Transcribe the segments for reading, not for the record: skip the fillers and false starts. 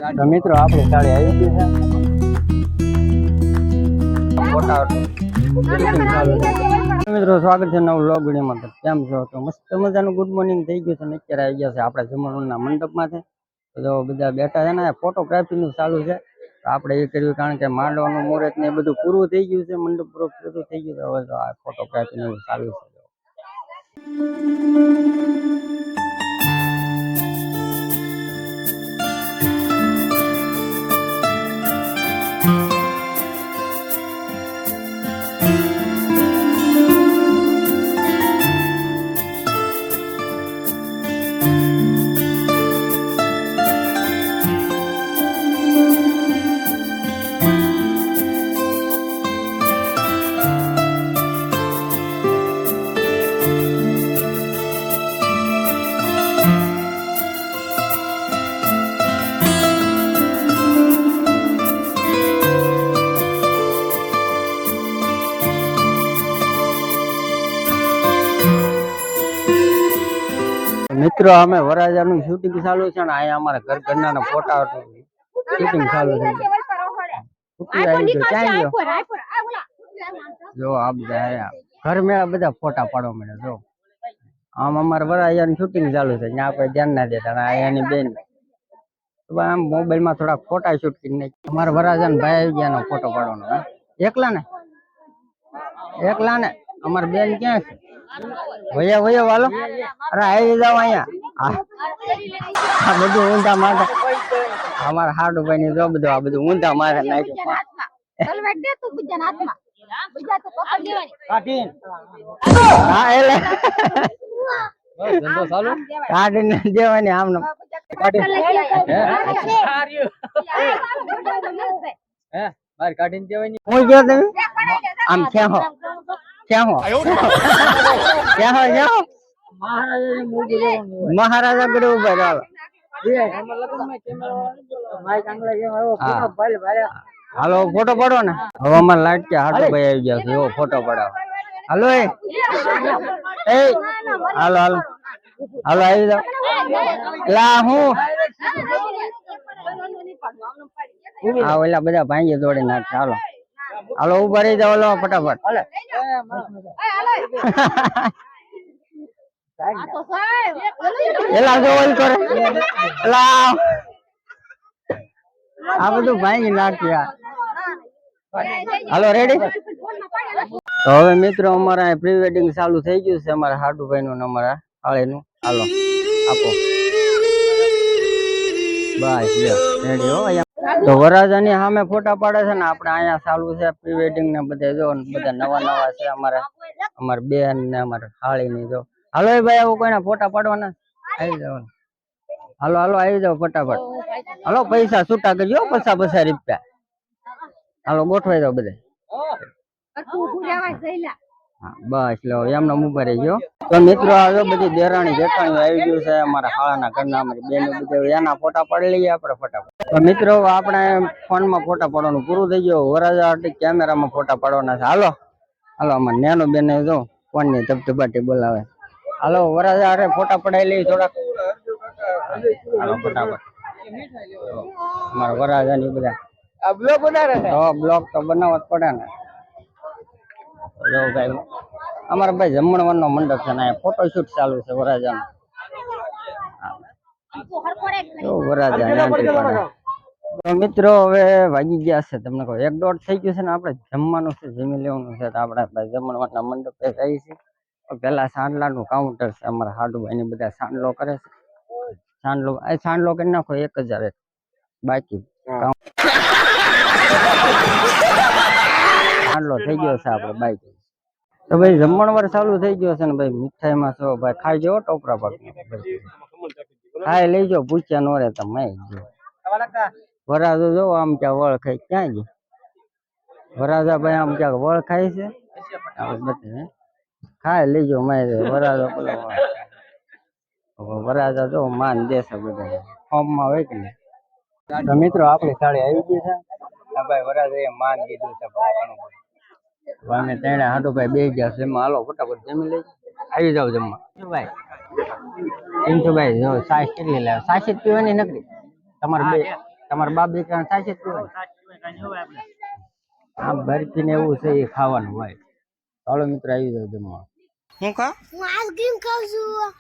તો મિત્રો આપણી સાડી આવી ગઈ છે. ફોટા મિત્રો સ્વાગત છે નવું વ્લોગ વિડીયોમાં. કેમ છો? તો મસ્ત મજાનું ગુડ મોર્નિંગ થઈ ગયું છે ને અત્યારે આવી ગયા છે આપણા જમણવારના મંડપમાં છે. તો બધા બેઠા છે ને ફોટોગ્રાફીનું ચાલુ છે. તો આપણે એ કર્યું કારણ કે માંડવાનું મુહૂર્ત ને બધું પૂરું થઈ ગયું છે, મંડપ પૂરું થઈ ગયું છે. હવે તો આ ફોટોગ્રાફીનું ચાલુ છે. મિત્રો અમે વરાજાનું શૂટિંગ ચાલુ છે ને અહીંયા અમારા ઘરના ફોટા શૂટિંગ ચાલુ છે. જો આ બધા ઘર મેળા બધા ફોટા પાડવા મળે. જો આમ અમારે વરાજાનું શૂટિંગ ચાલુ છે, ત્યાં આપણે ધ્યાન ના દેતા. અહીંયાની બેન આમ મોબાઈલમાં થોડા ફોટા શૂટ કરી નાખી. અમારા વરાજાના ભાઈ આવી ગયા ફોટો પાડવાનો. એકલા ને અમારી બેન ક્યાં છે? વયા વયા વાલો. અરે આવી જાવ અહીંયા. આ બધું ઊંધા માથે અમારા હાડુભાઈ ની જો બધું આ બધું ઊંધા માથે નાખ્યું. કાઢીને દેવાની આમ કાઢીને દેવાની. હું ગયો તમે આમ ક્યાં હો મહારાજા ગઢ ઉભા. હાલો ફોટો પાડો ને. હવે અમારે લાઈટ કે હાટુ ભાઈ આવી ગયા છે. એવો ફોટો પડાવો. હાલો હાલો હાલો હાલો આવી જાવ. લા હું હા ઓલા બધા ભાંગી દોડી નાખશે. હાલો હાલો ઉભા રહી જાવ. હાલો ફટાફટ. એલા જો ઓલ કરે એલા આ બધું ભાંગી નાખ્યા. હાલો રેડી. તો હવે મિત્રો અમારા પ્રી વેડિંગ ચાલુ થઈ ગયું છે. અમારા હાડુભાઈ નું અમારા હાળીનું. હાલો આપો બસ રેડી હો. તો વરાજાની સામે ફોટા પાડે છે ને આપણે અહીંયા ચાલુ છે પ્રી વેડિંગ ને બધા. જો બધા નવા નવા છે અમારા બેન ને અમારા હાળી ની. જો હાલો ભાઈ આવું કોઈના ફોટા પાડવાના આવી જાવ. હાલો હાલો આવી જાવ ફટાફટ. હાલો પૈસા છૂટા કરજો. 50 રૂપિયા. હાલો ગોઠવાઈ જાવ બધા. બસ લો એમને ઉભા રહી ગયો. તો મિત્રો હવે બધી દેરાણી જેઠાણી આવી ગયું છે અમારા હાળાના ઘરના. અમારી બેન બધા એના ફોટા પાડી લઈએ આપણે ફટાફટ. તો મિત્રો આપણે ફોનમાં ફોટા પાડવાનું પૂરું થઈ ગયું. વરાજા કેમેરામાં ફોટા પાડવાના છે. હાલો હાલો અમારે નેનો બેન જો ફોન ની ધબધબાટી બોલાવે. હાલો વરાજા અરે ફોટા પડાવી લઈએ થોડાક. હાલો ફટાફટ. અમારા વરાજા ની બધા બ્લોગ તો બનાવવા જ પડે ને. જો ભાઈ અમારા ભાઈ જમણવારનો મંડપ છે ને ફોટોશૂટ ચાલુ છે વરાજાનો. તો મિત્રો હવે વાગી ગયા છે તમને કહું 1-1.5 થઈ ગયું છે ને. આપણે જમવાનું છે, જમી લેવાનું છે. તો આપણે જમણવારના મંડપે જઈએ છીએ. પેલા સાંડલાનું કાઉન્ટર છે. અમારા હાડુભાઈ ની બધા સાંડલો કરે છે. સાંડલો કરી નાખો 1000 બાકી સાંડલો થઈ ગયો છે આપણે બાકી. તો ભાઈ જમણવાર ચાલુ થઈ ગયો છે ને ભાઈ. મીઠાઈમાં છો ભાઈ ખાઈ જાઓ ટોપરા પાક ખાઈ લઈ જાઓ. પૂછ્યા નો રે તમે વરાજો જો આમ ક્યાં વળ ખાઈ ક્યાં ગયો વરાજા ભાઈ. આમ ક્યાંક વળ ખાય છે. ખાઈ લઈ જાઓ મારે વરાજો. વરાજા જો માન દેશે બધા ફોર્મમાં હોય કે નહીં. તો મિત્રો આપણી સાડી આવી ગઈ છે. ભાઈ વરાજા એ માન દીધું છે. અમે તેને હાડુભાઈ બે ગયા છે. એમાં હાલો ફટાફટ જમી લઈ આવી જાવ જમવા. ભાઈ ભાઈ જો સાસ કેટલી લાવે? સાસ જ પીવાની નકરી તમારે બે તમારા બાપ દીકરા થાય છે આમ બરફી ને એવું છે એ ખાવાનું હોય. ચાલો મિત્ર આવી જાવ જમવા. હું ખા હું આઈસ્ક્રીમ ખાઉં છું.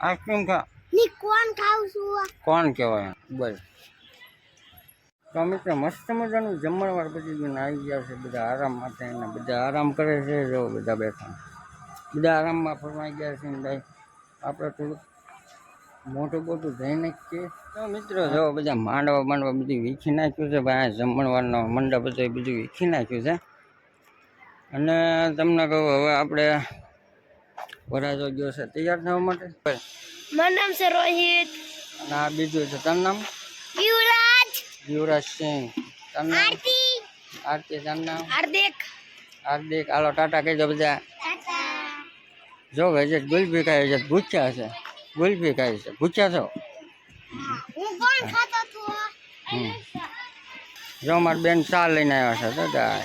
આઈસ્ક્રીમ ખા ની કોણ ખાઉં છું. કોણ કહેવાય બોલ. તો મિત્ર મસ્ત મજાનું જમણવાર પછી આવી ગયા છે બધા આરામ માટે અને બધા આરામ કરે છે. જો બધા બેઠા બધા આરામમાં ફરવાઈ ગયા છે ને ભાઈ આપણે થોડુંક મોટું મોટું જઈ નાખીએ. તો મિત્રો જો બધા માંડવા બધું વીખી નાખ્યું છે ભાઈ. જમણવારનો મંડપ હતો એ બધું વીખી નાખ્યું છે. અને તમને કહું હવે આપણે વરાજો ગયો છે તૈયાર થવા માટે. મારું નામ છે રોહિત. અને આ બીજું છે તારું નામ? યુવરાજ. યુવરાજ સિંહ. તારું નામ? આરતી. આરતી. તારું નામ? હાર્દિક. હાર્દિક. હાલો ટાટા કહી દો બધા. જો ભાઈ ગુલ્ફી ખાય છે ભૂખ્યા છે. ગુલ્ફી ખાય છે ભૂખ્યા છો. હું કોણ ખાતો તો. જો મારી બેન ચા લઈને આવ્યા છે દાદા.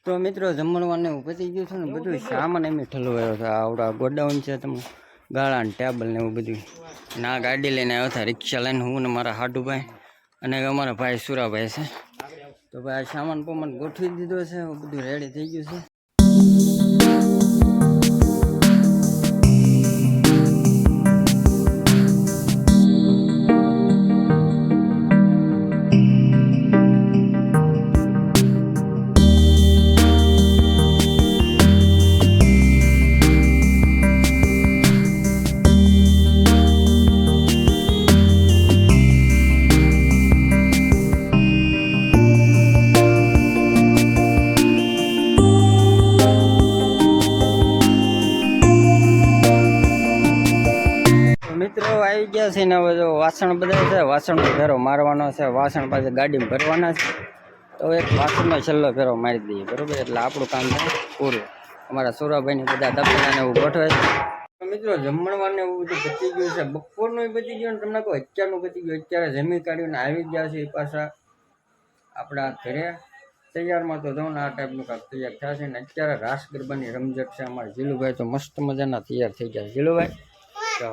તો મિત્રો જમણવારને એવું પતી ગયું છે ને બધું સામાન એમ ઠલવાયો છે. આવડા ગોડાઉન છે તમને ગાળા ને ટેબલ ને એવું બધું. ના ગાડી લઈને આવ્યા હતા રિક્ષા લઈને હું ને મારા હાડુભાઈ અને અમારા ભાઈ સુરાભાઈ છે. તો ભાઈ સામાન પમાન ગોઠવી દીધો છે બધું રેડી થઈ ગયું છે. મિત્રો આવી ગયા છે ને હવે જો વાસણ બધા છે. વાસણનો ફેરો મારવાનો છે. વાસણ પાસે ગાડીમાં ભરવાના છે. તો એક વાસણનો છેલ્લો ફેરો મારી દઈએ બરોબર એટલે આપણું કામ થાય પૂરું. અમારા સૌરાભાઈની બધા તપેલાને એવું ગોઠવે છે. તો મિત્રો જમણવારને એવું બધું પતી ગયું છે. બપોરનું પતી ગયું ને તમને કહું અત્યારનું પતી ગયું. અત્યારે જમી કાઢીને આવી ગયા છે એ પાછા આપણા ઘરે તૈયારમાં. તો જાઉં ને આ ટાઈપનું કાંક તૈયાર થશે ને અત્યારે રાસ ગરબાની રમઝટ છે. અમારા જીલુભાઈ તો મસ્ત મજાના તૈયાર થઈ ગયા. જીલુભાઈ તો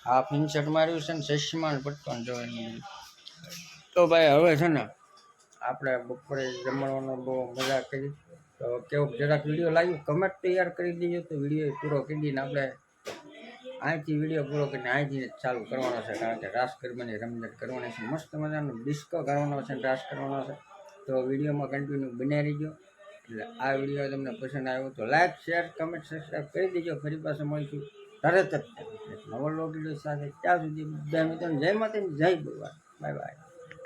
હાફ ઇન્સર્ટ માર્યું છે ને ચશ્મા પટ્ટો જોવાનું. તો ભાઈ હવે છે ને આપણે બપોરે જમવાનો બહુ મજા કરી. તો કેવું જરાક વિડીયો લાગ્યું કમેન્ટ તૈયાર કરી દઈએ તો વિડીયો પૂરો કરી દઈને આપણે અહીંથી વિડીયો પૂરો કરીને અહીંથી ચાલુ કરવાનો છે. કારણ કે રાસ ગરબાની રમઝટ કરવાની છે. મસ્ત મજાનો ડિસ્કો કરવાનો છે રાસ કરવાનો છે. તો વિડીયોમાં કન્ટિન્યુ બનાવી રહીજો. એટલે આ વિડીયો તમને પસંદ આવ્યો તો લાઈક શેર કમેન્ટ સબસ્ક્રાઈબ કરી દેજો. ફરી પાછું મળીશું તરત જ નવો વિડીયો સાથે. ત્યાં સુધી બધા મિત્રોને જય માતાજી જય ભગવાન. Bye bye.